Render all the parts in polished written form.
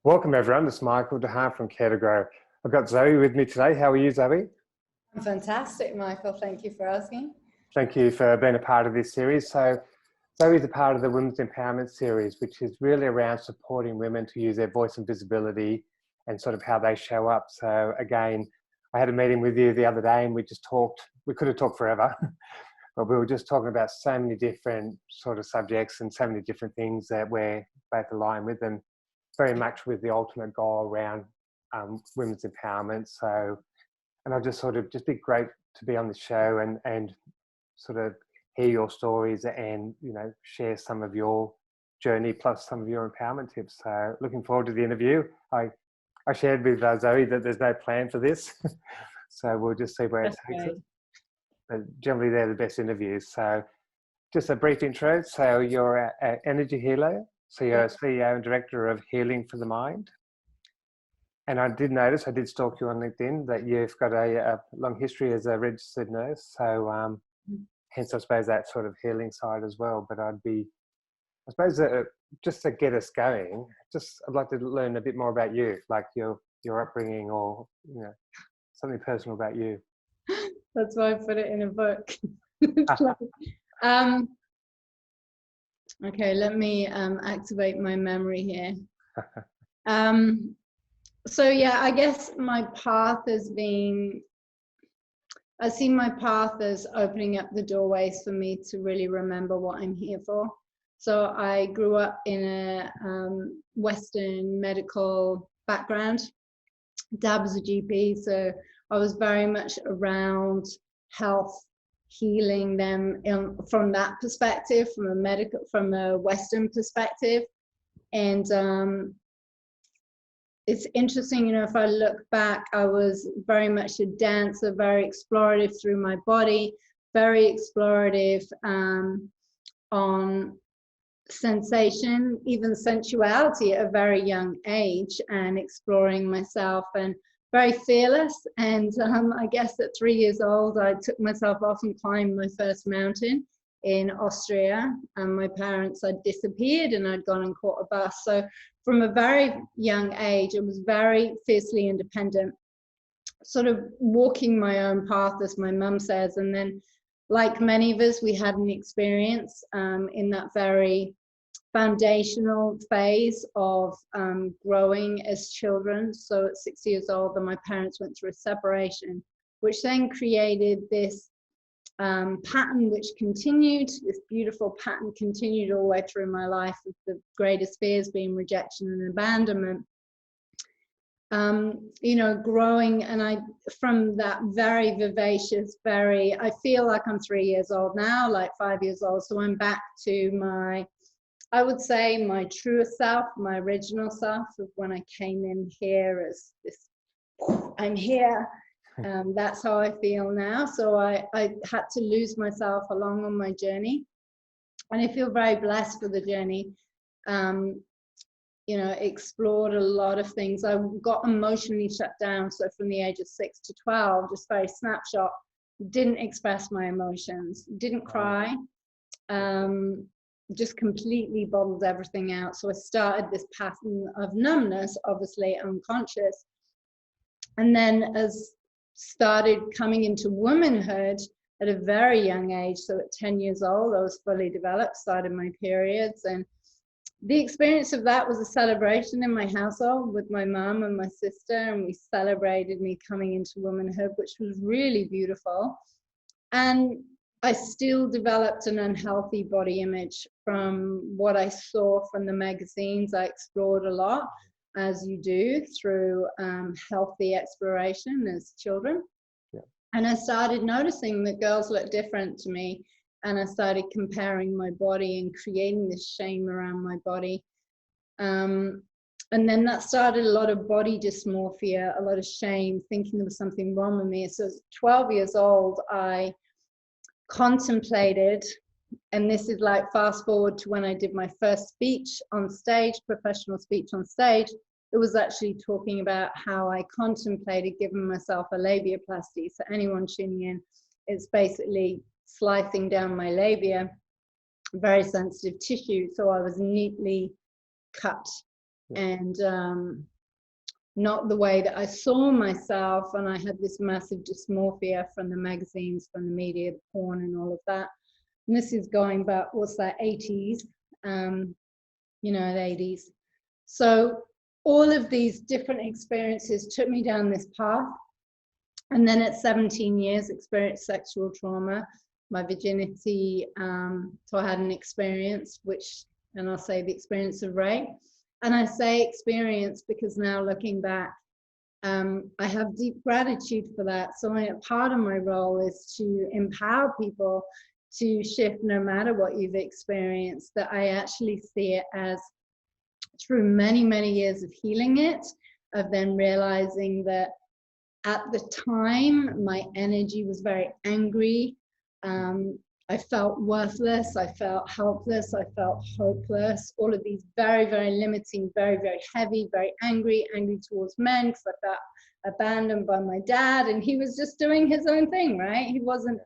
Welcome everyone, this is Michael DeHaan from Care to Grow. I've got Zoe with me today. How are you, Zoe? I'm fantastic, Michael. Thank you for asking. Thank you for being a part of this series. So Zoe is a part of the Women's Empowerment series, which is really around supporting women to use their voice and visibility and sort of how they show up. So again, I had a meeting with you the other day and we just talked, we could have talked forever, but we were just talking about so many different sort of subjects and so many different things that we're both aligned with, and very much with the ultimate goal around women's empowerment. So, and I just sort of just be great to be on the show and sort of hear your stories and, you know, share some of your journey plus some of your empowerment tips. So looking forward to the interview. I shared with Zoe that there's no plan for this. So we'll just see where it takes us. But generally they're the best interviews. So just a brief intro. So you're an energy healer. So you're a CEO and Director of Healing for the Mind. And I did notice, I did stalk you on LinkedIn, that you've got a long history as a registered nurse. So hence, I suppose, that sort of healing side as well. But I suppose, just to get us going, I'd like to learn a bit more about you, like your upbringing, or, you know, something personal about you. That's why I put it in a book. Okay, let me activate my memory here. So yeah, I guess my path has been, I see my path as opening up the doorways for me to really remember what I'm here for. So I grew up in a Western medical background. Dad was a GP, so I was very much around health, healing them from that perspective, from a Western perspective. And it's interesting, you know, if I look back, I was very much a dancer, very explorative through my body, very explorative on sensation, even sensuality at a very young age, and exploring myself, and very fearless. And I guess at 3 years old, I took myself off and climbed my first mountain in Austria, and my parents had disappeared and I'd gone and caught a bus. So from a very young age, I was very fiercely independent, sort of walking my own path, as my mum says. And then, like many of us, we had an experience in that very foundational phase of growing as children. So at 6 years old, then my parents went through a separation, which then created this pattern which continued, this beautiful pattern continued all the way through my life, with the greatest fears being rejection and abandonment. You know, growing, and I, from that very vivacious, I feel like I'm 3 years old now, like 5 years old. So I'm back to my, I would say, my truest self, my original self of when I came in here as this, I'm here. That's how I feel now. So I had to lose myself along on my journey, and I feel very blessed for the journey. You know, explored a lot of things. I got emotionally shut down. So from the age of 6 to 12, just very snapshot, didn't express my emotions, didn't cry, just completely bottled everything out. So I started this pattern of numbness, obviously unconscious. And then as started coming into womanhood at a very young age, so at 10 years old, I was fully developed, started my periods. And the experience of that was a celebration in my household with my mum and my sister, and we celebrated me coming into womanhood, which was really beautiful. And I still developed an unhealthy body image from what I saw from the magazines. I explored a lot, as you do, through healthy exploration as children. Yeah. And I started noticing that girls look different to me. And I started comparing my body and creating this shame around my body. And then that started a lot of body dysmorphia, a lot of shame, thinking there was something wrong with me. So at 12 years old, I contemplated, and this is like fast forward to when I did my first speech on stage, professional speech on stage. It was actually talking about how I contemplated giving myself a labiaplasty. So anyone tuning in, it's basically slicing down my labia, very sensitive tissue. So I was neatly cut and not the way that I saw myself. And I had this massive dysmorphia from the magazines, from the media, the porn and all of that. And this is going back, what's that, 80s, you know, the 80s. So all of these different experiences took me down this path. And then at 17 years, experienced sexual trauma, my virginity. So I had an experience, which, and I'll say the experience of rape. And I say experience because now looking back, I have deep gratitude for that. So part of my role is to empower people to shift no matter what you've experienced, that I actually see it as through many, many years of healing it, of then realizing that at the time, my energy was very angry. I felt worthless. I felt helpless. I felt hopeless. All of these very, very limiting, very, very heavy, very angry towards men, because I felt abandoned by my dad, and he was just doing his own thing, right? He wasn't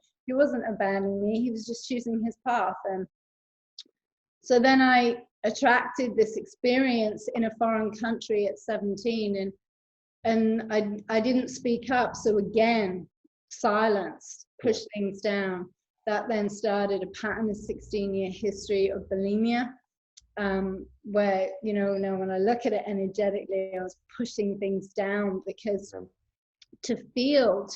abandoning me. He was just choosing his path. And so then I attracted this experience in a foreign country at 17, and I didn't speak up. So again, silence, push things down. That then started a pattern, a 16-year history of bulimia, where, you know, now when I look at it energetically, I was pushing things down because to feel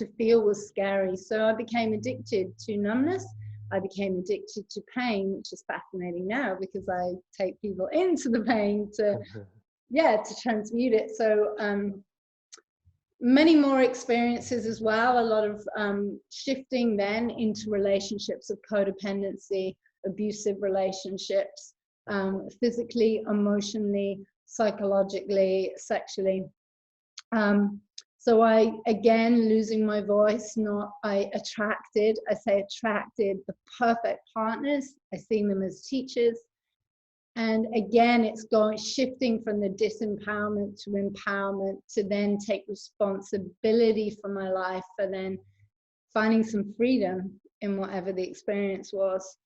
was scary. So I became addicted to numbness. I became addicted to pain, which is fascinating now because I take people into the pain to transmute it. So many more experiences as well, a lot of shifting then into relationships of codependency, abusive relationships, physically, emotionally, psychologically, sexually. So I, again, losing my voice, I attracted the perfect partners. I seen them as teachers. And again, it's shifting from the disempowerment to empowerment, to then take responsibility for my life, for then finding some freedom in whatever the experience was.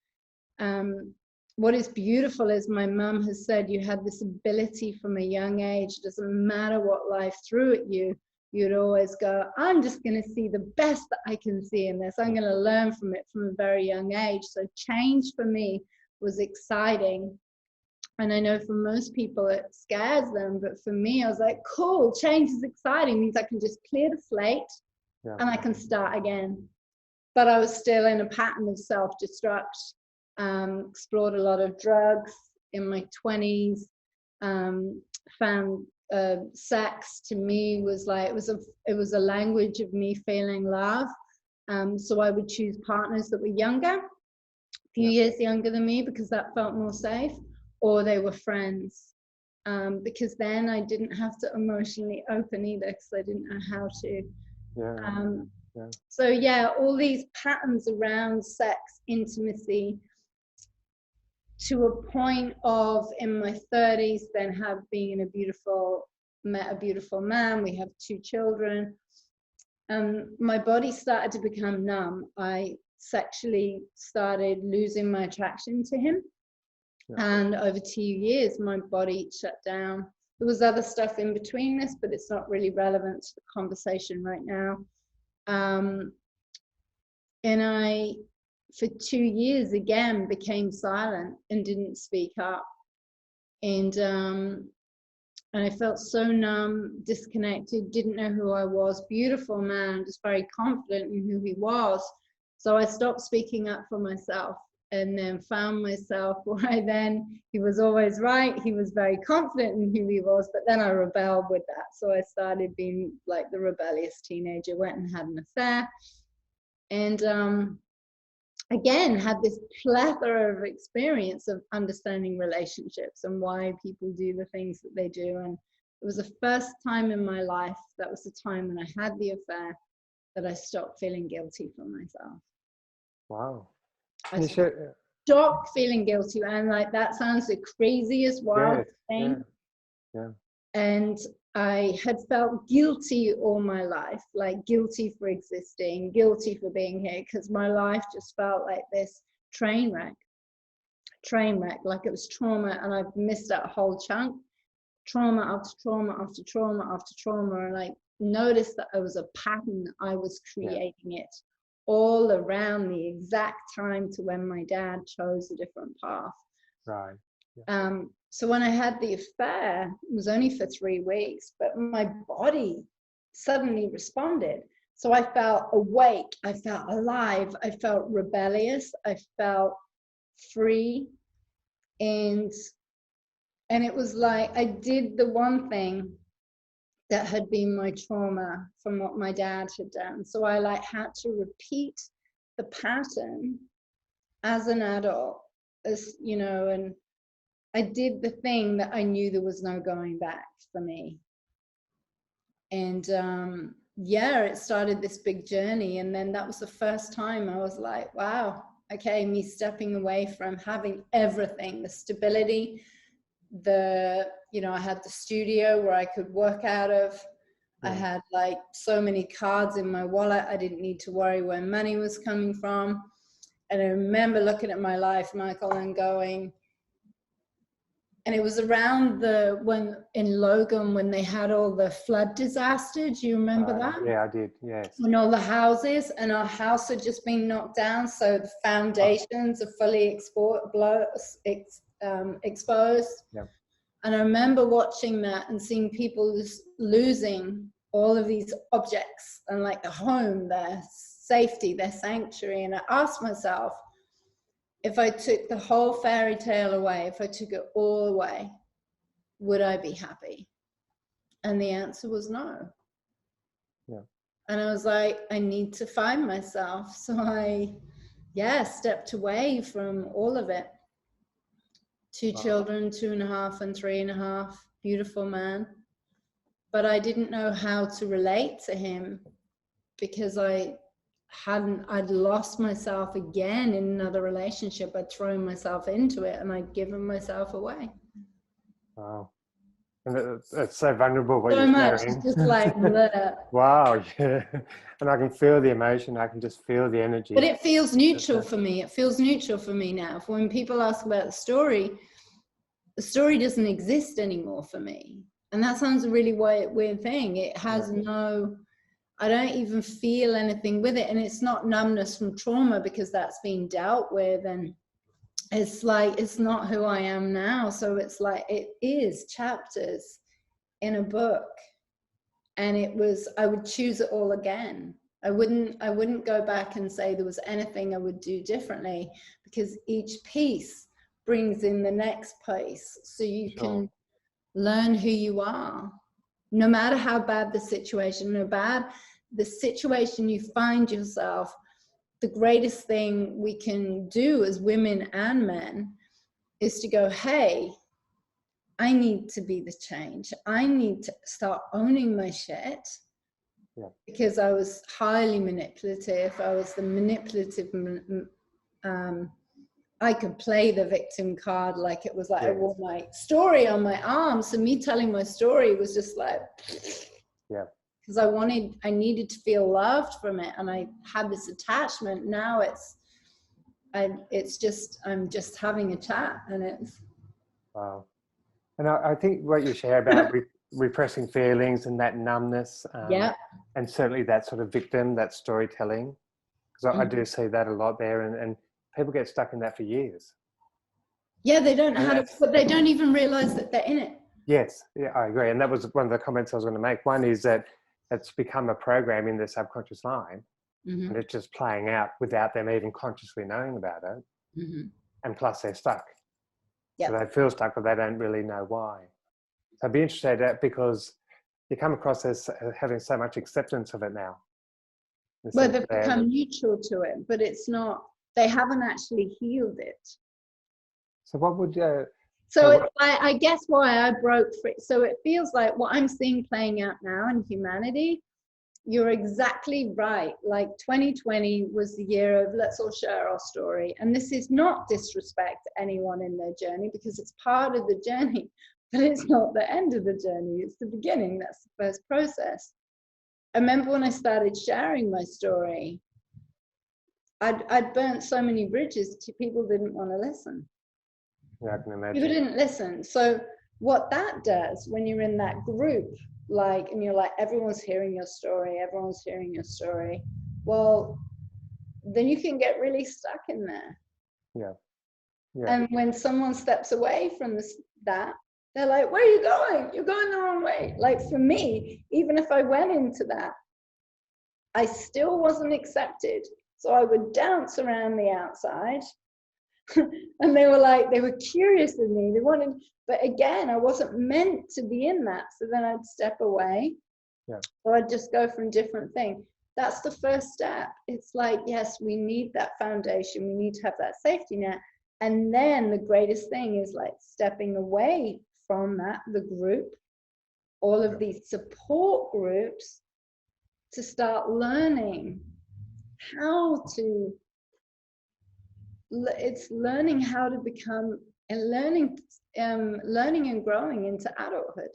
What is beautiful is my mum has said, you had this ability from a young age. It doesn't matter what life threw at you. You'd always go, I'm just going to see the best that I can see in this. I'm going to learn from it from a very young age. So change for me was exciting. And I know for most people it scares them, but for me, I was like, cool, change is exciting. It means I can just clear the slate and I can start again. But I was still in a pattern of self-destruct, explored a lot of drugs in my 20s, found sex to me was like, it was a language of me feeling love. So I would choose partners that were younger, a few years younger than me, because that felt more safe. Or they were friends, because then I didn't have to emotionally open either, because I didn't know how to. So yeah, all these patterns around sex, intimacy, to a point of in my 30s, then met a beautiful man. We have 2 children. My body started to become numb. I sexually started losing my attraction to him. And over 2 years, my body shut down. There was other stuff in between this, but it's not really relevant to the conversation right now. And I, for 2 years, again, became silent and didn't speak up. And I felt so numb, disconnected, didn't know who I was. Beautiful man, just very confident in who he was. So I stopped speaking up for myself. And then found myself where he was always right. He was very confident in who he was, but then I rebelled with that. So I started being like the rebellious teenager, went and had an affair. And again, had this plethora of experience of understanding relationships and why people do the things that they do. And it was the first time in my life, that was the time when I had the affair, that I stopped feeling guilty for myself. Wow. I stopped feeling guilty, and like that sounds the craziest, wild thing. And I had felt guilty all my life, like guilty for existing, guilty for being here, because my life just felt like this train wreck, like it was trauma, and I've missed that whole chunk trauma after trauma after trauma after trauma, and I noticed that it was a pattern. I was creating it all around the exact time to when my dad chose a different path. Right. So when I had the affair, it was only for 3 weeks, but my body suddenly responded. So I felt awake, I felt alive, I felt rebellious, I felt free, and it was like I did the one thing that had been my trauma from what my dad had done. So I like had to repeat the pattern as an adult, as you know, and I did the thing that I knew there was no going back for me. And yeah, it started this big journey. And then that was the first time I was like, wow, okay, me stepping away from having everything, the stability, you know, I had the studio where I could work out of. I had like so many cards in my wallet. I didn't need to worry where money was coming from. And I remember looking at my life, Michael, and going, and it was around when in Logan, when they had all the flood disaster. Do you remember that? Yeah, I did. Yes. When all the houses, and our house had just been knocked down, so the foundations are fully exposed. Yeah. And I remember watching that and seeing people losing all of these objects and like the home, their safety, their sanctuary. And I asked myself, if I took the whole fairy tale away, if I took it all away, would I be happy? And the answer was no. Yeah. And I was like, I need to find myself. So I, stepped away from all of it. 2 children, 2.5 and 3.5, beautiful man. But I didn't know how to relate to him because I'd lost myself again in another relationship. I'd thrown myself into it and I'd given myself away. Wow. And it's so vulnerable what so you're much, sharing. it's just like wow, yeah. And I can feel the emotion, I can just feel the energy. But it feels neutral for me. It feels neutral for me now. When people ask about the story doesn't exist anymore for me. And that sounds a really weird thing. It has I don't even feel anything with it. And it's not numbness from trauma because that's been dealt with. And it's like, it's not who I am now. So it's like, it is chapters in a book. And I would choose it all again. I wouldn't go back and say there was anything I would do differently, because each piece brings in the next place. So you can learn who you are, no matter how bad the situation, the situation you find yourself. The greatest thing we can do as women and men is to go, hey, I need to be the change. I need to start owning my shit. Because I was highly manipulative. I was the manipulative. I could play the victim card like it was like I wore my story on my arm. So me telling my story was just like, because I needed to feel loved from it, and I had this attachment. Now I'm just having a chat, and it's. Wow. And I think what you share about repressing feelings and that numbness, and certainly that sort of victim, that storytelling, because I do see that a lot there, and people get stuck in that for years. Yeah, they don't know how to, but they don't even realize that they're in it. Yes, yeah, I agree. And that was one of the comments I was going to make. One is that it's become a program in their subconscious mind, and it's just playing out without them even consciously knowing about it. And plus they're stuck. So they feel stuck, but they don't really know why. So I'd be interested in that, because you come across as having so much acceptance of it now. Well, they've become neutral to it, but it's not, they haven't actually healed it. So what would you... I guess why I broke free. So it feels like what I'm seeing playing out now in humanity, you're exactly right. Like 2020 was the year of let's all share our story. And this is not disrespect to anyone in their journey, because it's part of the journey, but it's not the end of the journey. It's the beginning. That's the first process. I remember when I started sharing my story, I'd burnt so many bridges to people didn't want to listen. Yeah, I can imagine. People didn't listen. So what that does when you're in that group, like, and you're like, everyone's hearing your story, everyone's hearing your story, well, then you can get really stuck in there. Yeah. Yeah. And when someone steps away from that, they're like, where are you going? You're going the wrong way. Like for me, even if I went into that, I still wasn't accepted. So I would dance around the outside. And they were like, they were curious of me. They wanted, but again, I wasn't meant to be in that. So then I'd step away. Yeah. Or I'd just go from different thing. That's the first step. It's like, yes, we need that foundation. We need to have that safety net. And then the greatest thing is like stepping away from that, the group, all of these support groups, to start learning how to, it's learning how to become, and learning and growing into adulthood.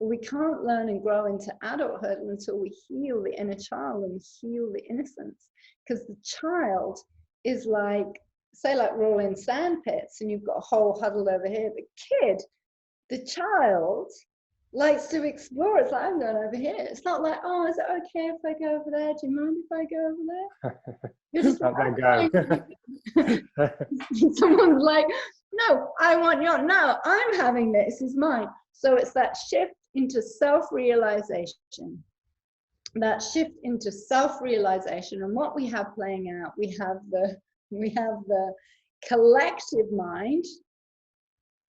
But we can't learn and grow into adulthood until we heal the inner child and heal the innocence. Because the child is like, say like we're all in sand pits and you've got a hole huddled over here. The child likes to explore. It's like, I'm going over here. It's not like, oh, is it okay if I go over there? Do you mind if I go over there? You're just like, go. Someone's like, no, I want your, no, I'm having this, this is mine. So it's that shift into self-realization. That shift into self-realization. And what we have playing out, we have the collective mind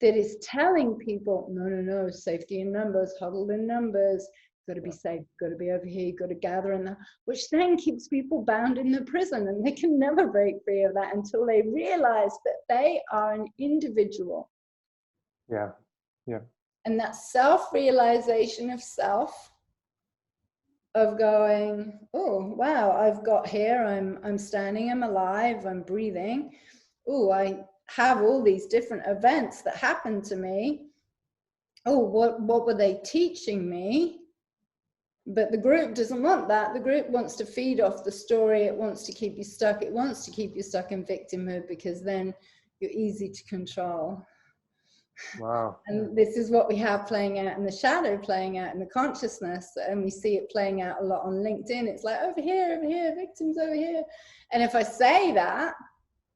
that is telling people, no, no, no, safety in numbers, huddled in numbers, got to be safe, got to be over here, got to gather in that, which then keeps people bound in the prison, and they can never break free of that until they realize that they are an individual. Yeah, yeah. And that self-realization of self, of going, oh, wow, I've got here, I'm standing, I'm alive, I'm breathing. Oh, I have all these different events that happen to me. Oh, what were they teaching me? But the group doesn't want that. The group wants to feed off the story. It wants to keep you stuck. It wants to keep you stuck in victimhood, because then you're easy to control. Wow. And this is what we have playing out in the shadow, playing out in the consciousness. And we see it playing out a lot on LinkedIn. It's like, over here, victims over here. And if I say that,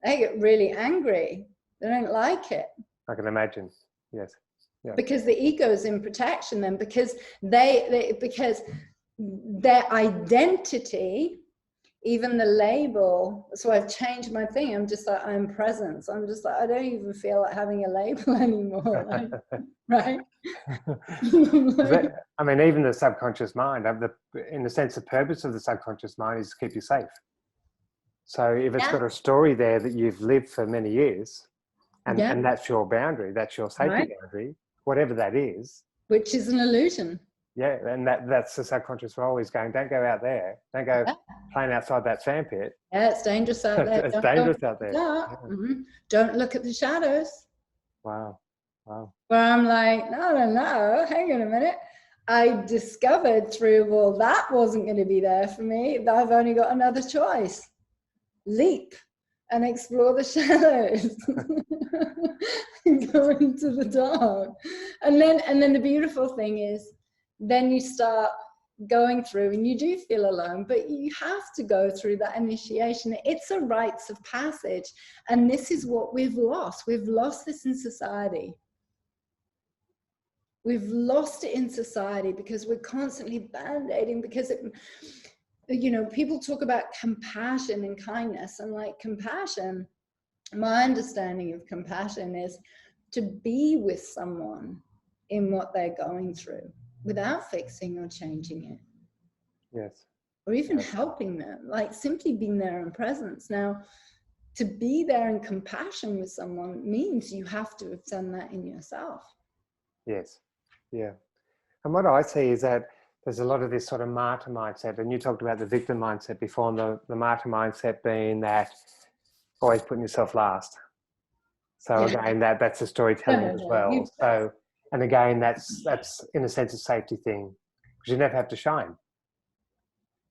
they get really angry. They don't like it. I can imagine. Yes. Yeah. Because the ego is in protection then, because because their identity, even the label, so I've changed my thing. I'm just like, I'm presence. I'm just like, I don't even feel like having a label anymore. Like, right? I mean, even the subconscious mind, in the sense, the purpose of the subconscious mind is to keep you safe. So if it's got a story there that you've lived for many years, and that's your boundary, that's your safety boundary, whatever that is. Which is an illusion. Yeah, and that's the subconscious role, is going, don't go out there. Don't go playing outside that sand pit. Yeah, it's dangerous out there. It's dangerous out there. Yeah. Mm-hmm. Don't look at the shadows. Wow. Wow. Where I'm like, no, hang on a minute. I discovered through, well, that wasn't going to be there for me. I've only got another choice. Leap and explore the shadows. Go into the dark. And then the beautiful thing is, then you start going through, and you do feel alone, but you have to go through that initiation. It's a rites of passage. And this is what we've lost. We've lost this in society. We've lost it in society because we're constantly band-aiding, because it, you know, people talk about compassion and kindness, and like compassion, my understanding of compassion is to be with someone in what they're going through without fixing or changing it. Yes. Or even helping them, like simply being there in presence. Now, to be there in compassion with someone means you have to have done that in yourself. Yes. Yeah. And what I see is that there's a lot of this sort of martyr mindset, and you talked about the victim mindset before, and the martyr mindset being that always putting yourself last. So again, that's a storytelling as well. So, and again, that's in a sense a safety thing, because you never have to shine.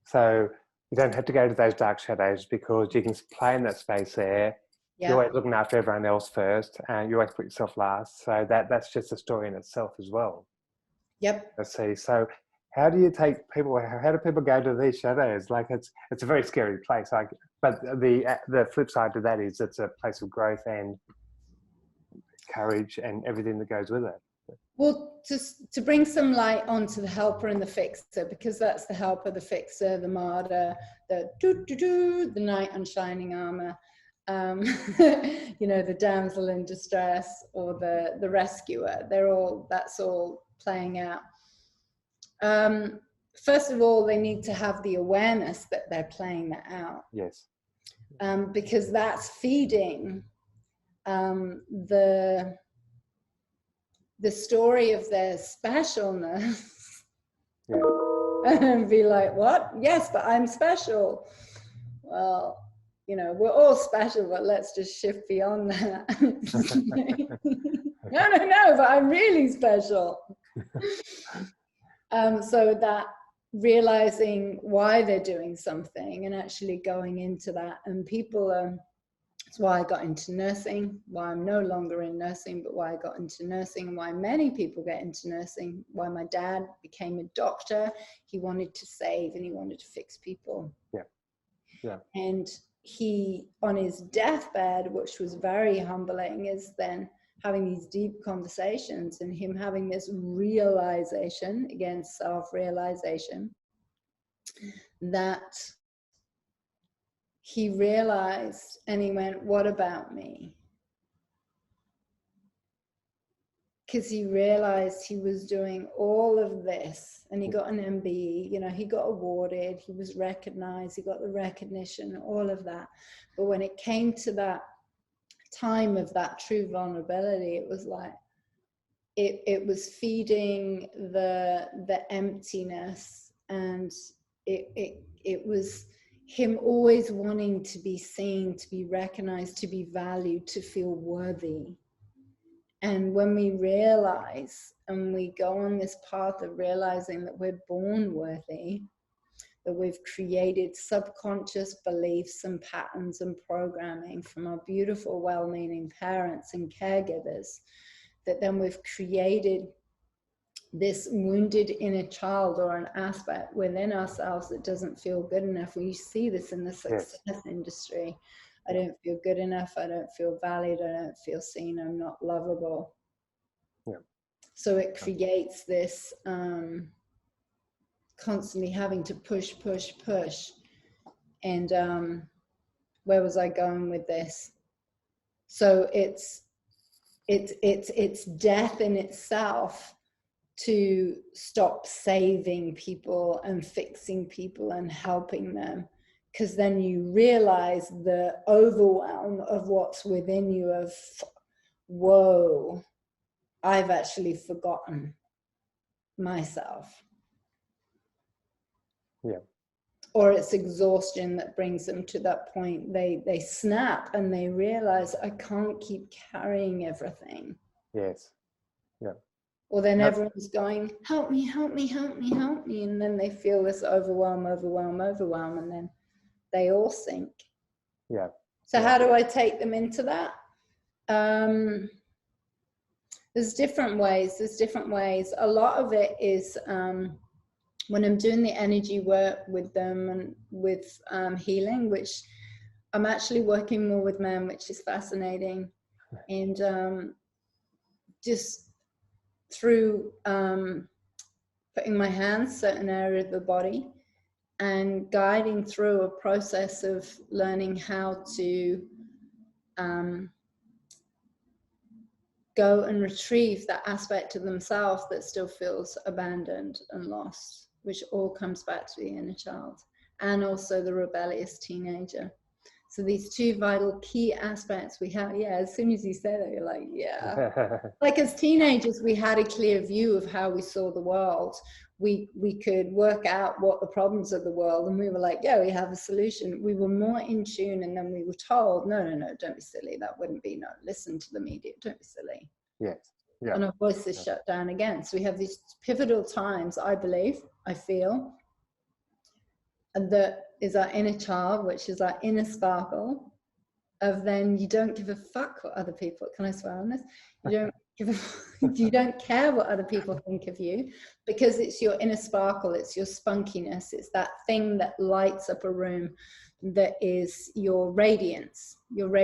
So you don't have to go to those dark shadows, because you can play in that space there, You're always looking after everyone else first, and you always put yourself last. So that's just a story in itself as well. Yep. Let's see. So how do you take people? How do people go to these shadows? Like it's a very scary place. Like, but the flip side to that is it's a place of growth and courage and everything that goes with it. Well, just to bring some light onto the helper and the fixer, because that's the helper, the fixer, the martyr, the knight on shining armor, you know, the damsel in distress, or the rescuer. That's all playing out. First of all, they need to have the awareness that they're playing that out. Yes. Because that's feeding the story of their specialness. Yeah. And be like, what? Yes, but I'm special. Well, you know, we're all special, but let's just shift beyond that. No, but I'm really special. So that realizing why they're doing something and actually going into that, and people it's why I got into nursing, why I'm no longer in nursing, but why I got into nursing, why many people get into nursing, why my dad became a doctor. He wanted to save and he wanted to fix people. Yeah. Yeah. And he, on his deathbed, which was very humbling, is then having these deep conversations and him having this realization, again, self-realization, that he realized, and he went, what about me? Because he realized he was doing all of this, and he got an MBE, you know, he got awarded, he was recognized, he got the recognition, all of that. But when it came to that time of that true vulnerability, it was like, it was feeding the emptiness, and it was him always wanting to be seen, to be recognized, to be valued, to feel worthy. And when we realize and we go on this path of realizing that we're born worthy, that we've created subconscious beliefs and patterns and programming from our beautiful, well-meaning parents and caregivers, that then we've created this wounded inner child or an aspect within ourselves that doesn't feel good enough. We see this in the success industry. I don't feel good enough. I don't feel valued. I don't feel seen. I'm not lovable. Yeah. So it creates this constantly having to push. And where was I going with this? So it's death in itself to stop saving people and fixing people and helping them, because then you realize the overwhelm of what's within you of, whoa, I've actually forgotten myself. Yeah. Or it's exhaustion that brings them to that point. They snap and they realize, I can't keep carrying everything. Yes. Yeah. Or then everyone's going, help me, help me, help me, help me. And then they feel this overwhelm. And then they all sink. Yeah. So how do I take them into that? There's different ways. A lot of it is when I'm doing the energy work with them and with healing, which I'm actually working more with men, which is fascinating. And just through putting my hands certain area of the body and guiding through a process of learning how to go and retrieve that aspect of themselves that still feels abandoned and lost, which all comes back to the inner child and also the rebellious teenager. So these two vital key aspects we have. Yeah, as soon as you say that, you're like, yeah. Like as teenagers, we had a clear view of how we saw the world. We could work out what the problems of the world, and we were like, yeah, we have a solution. We were more in tune, and then we were told, no, don't be silly. That wouldn't be, no, listen to the media. Don't be silly. Yes. Yeah. And our voice is shut down again. So we have these pivotal times, I believe, I feel, and that is our inner child, which is our inner sparkle, of then you don't give a fuck what other people, can I swear on this? You don't you don't care what other people think of you, because it's your inner sparkle, it's your spunkiness, it's that thing that lights up a room, that is your radiance, and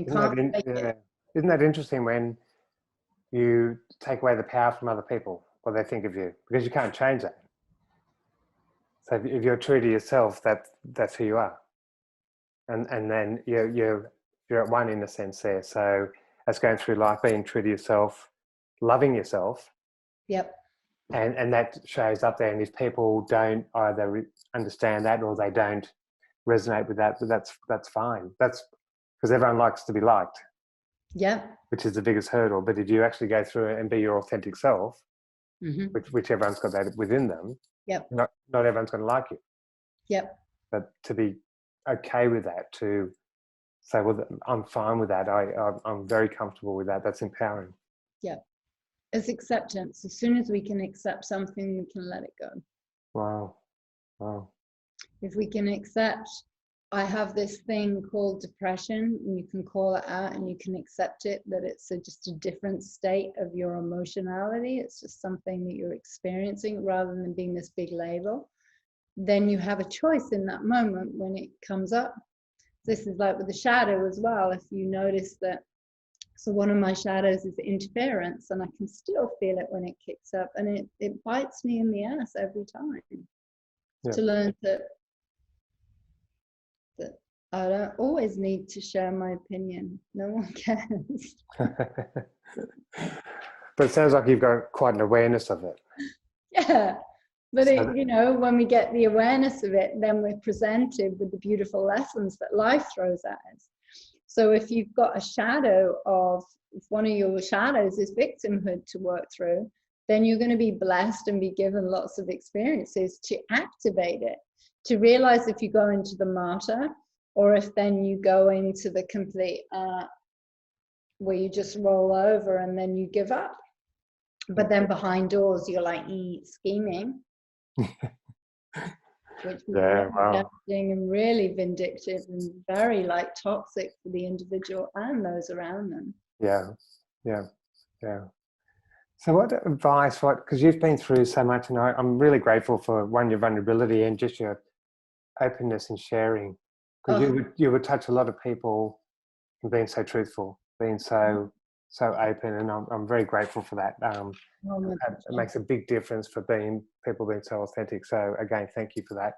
you can't fake it. Isn't that interesting when you take away the power from other people, what they think of you, because you can't change that. So if you're true to yourself, that's who you are, and then you're at one in a sense there. So that's going through life, being true to yourself, loving yourself. Yep. And that shows up there. And if people don't either understand that or they don't resonate with that, that's fine. That's because everyone likes to be liked. Yeah. Which is the biggest hurdle. But if you actually go through it and be your authentic self, which everyone's got that within them, not everyone's going to like you. Yep. But to be okay with that, to say, well, I'm fine with that. I'm very comfortable with that. That's empowering. Yeah. It's acceptance. As soon as we can accept something, we can let it go. Wow. Wow. If we can accept, I have this thing called depression, and you can call it out and you can accept it, that it's just a different state of your emotionality. It's just something that you're experiencing rather than being this big label. Then you have a choice in that moment when it comes up. This is like with the shadow as well. If you notice that, so one of my shadows is interference, and I can still feel it when it kicks up, and it bites me in the ass every time. To learn that I don't always need to share my opinion. No one cares. But it sounds like you've got quite an awareness of it. Yeah. But when we get the awareness of it, then we're presented with the beautiful lessons that life throws at us. So if you've got a shadow if one of your shadows is victimhood to work through, then you're going to be blessed and be given lots of experiences to activate it, to realize if you go into the martyr, or if then you go into the complete where you just roll over and then you give up. But then behind doors, you're like scheming. Which is really damaging and really vindictive and very toxic for the individual and those around them. Yeah. So what advice, because you've been through so much, and I'm really grateful for your vulnerability and just your openness and sharing, because you would touch a lot of people and being so truthful, being so open, and I'm very grateful for that. It makes a big difference for people being so authentic. So again, thank you for that.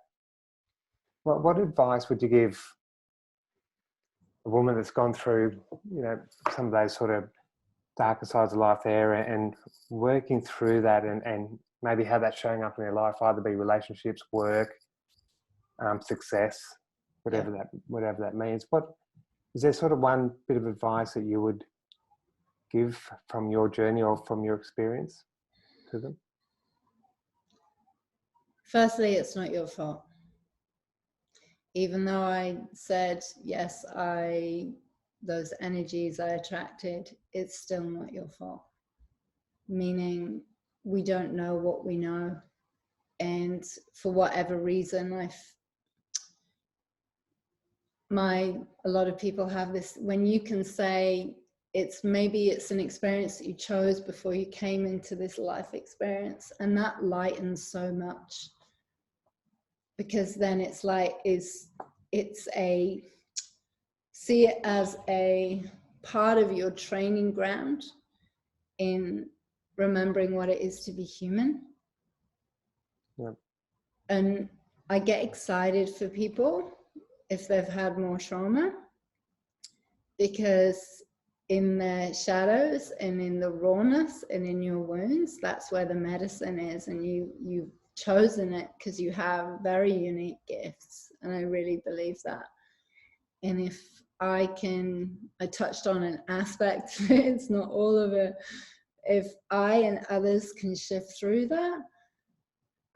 What advice would you give a woman that's gone through, some of those sort of darker sides of life there, and working through that, and maybe how that's showing up in their life, either be relationships, work, success, whatever that means? What is there sort of one bit of advice that you would give from your journey or from your experience to them? Firstly, it's not your fault. Even though I said, yes, those energies I attracted, it's still not your fault. Meaning, we don't know what we know. And for whatever reason, a lot of people have this, when you can say, maybe it's an experience that you chose before you came into this life experience, and that lightens so much. Because then it's see it as a part of your training ground in remembering what it is to be human. Yeah. And I get excited for people if they've had more trauma, because in their shadows and in the rawness and in your wounds, that's where the medicine is, and you've chosen it because you have very unique gifts, and I really believe that. And if I touched on an aspect of it, it's not all of it. If I and others can shift through that,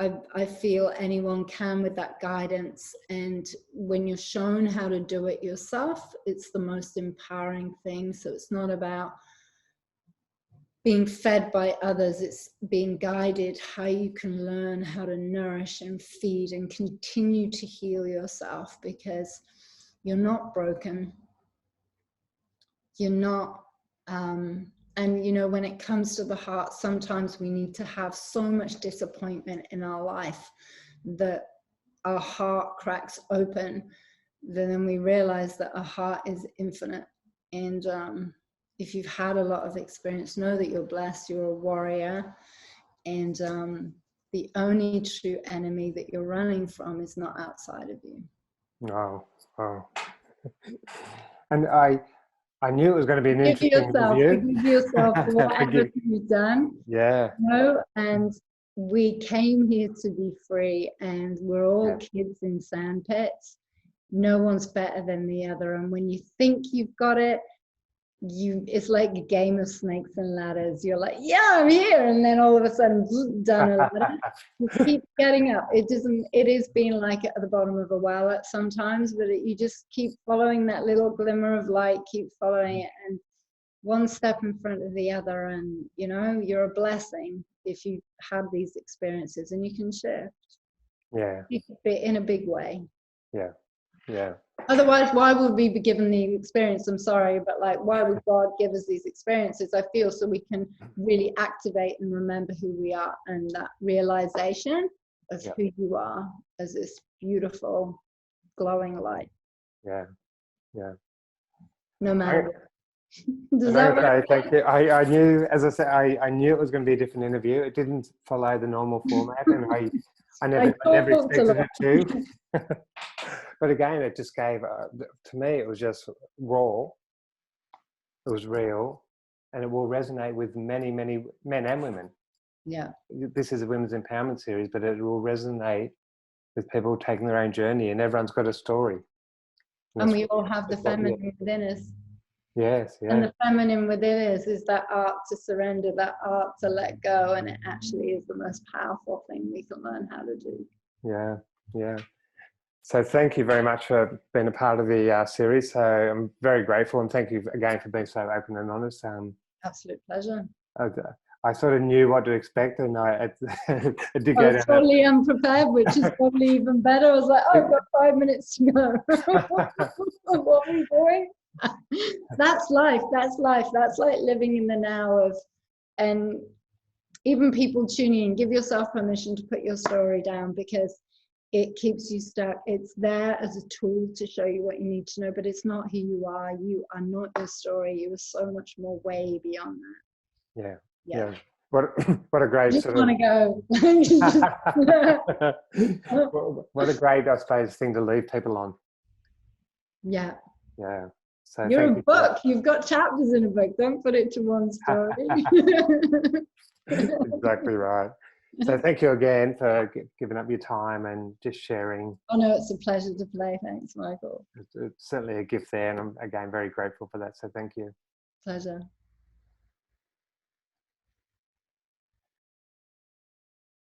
I feel anyone can with that guidance. And when you're shown how to do it yourself, it's the most empowering thing. So it's not about being fed by others, it's being guided how you can learn how to nourish and feed and continue to heal yourself, because you're not broken. You're not, and you know, when it comes to the heart, sometimes we need to have so much disappointment in our life that our heart cracks open. Then we realize that our heart is infinite. And if you've had a lot of experience, know that you're blessed, you're a warrior. And the only true enemy that you're running from is not outside of you. Oh, oh. And I knew it was going to be an Forgive interesting yourself, review. forgive yourself for whatever Forgive. you've done. Yeah. No, and we came here to be free, and we're all kids in sand pits. No one's better than the other, and when you think you've got it, it's like a game of snakes and ladders. You're like, yeah, I'm here, and then all of a sudden, done a ladder. Just keep getting up. It is being like at the bottom of a well at sometimes, but you just keep following that little glimmer of light, keep following it, and one step in front of the other, and you know, you're a blessing if you had these experiences, and you can shift. Yeah. In a big way. Yeah. Yeah. Otherwise, why would we be given the experience? I'm sorry, but like, why would God give us these experiences? I feel so we can really activate and remember who we are, and that realization of who you are as this beautiful, glowing light. Yeah. Yeah. No matter what. Does that okay, thank you. I knew, as I said, I knew it was going to be a different interview. It didn't follow the normal format, and I never expected it to. But again, it just gave, to me, it was just raw. It was real, and it will resonate with many, many men and women. Yeah. This is a women's empowerment series, but it will resonate with people taking their own journey, and everyone's got a story. And we all have the feminine within us. Yes, yeah. And the feminine within us is that art to surrender, that art to let go, and it actually is the most powerful thing we can learn how to do. Yeah, yeah. So thank you very much for being a part of the series. So I'm very grateful, and thank you again for being so open and honest. Absolute pleasure. I sort of knew what to expect, and I did go down. Totally unprepared, which is probably even better. I was like, oh, I've got 5 minutes to go. What are we doing? That's life. That's life. That's like living in the now and even people tuning in, give yourself permission to put your story down, because it keeps you stuck. It's there as a tool to show you what you need to know, but it's not who you are. You are not your story. You are so much more way beyond that. Yeah. Yeah. What a great just sort of... want to go. What a great, I suppose, thing to leave people on. Yeah. Yeah. So you're a book. You've got chapters in a book. Don't put it to one story. Exactly right. So thank you again for giving up your time and just sharing. Oh no, it's a pleasure to play. Thanks, Michael. It's certainly a gift there, and I'm again very grateful for that. So thank you. Pleasure.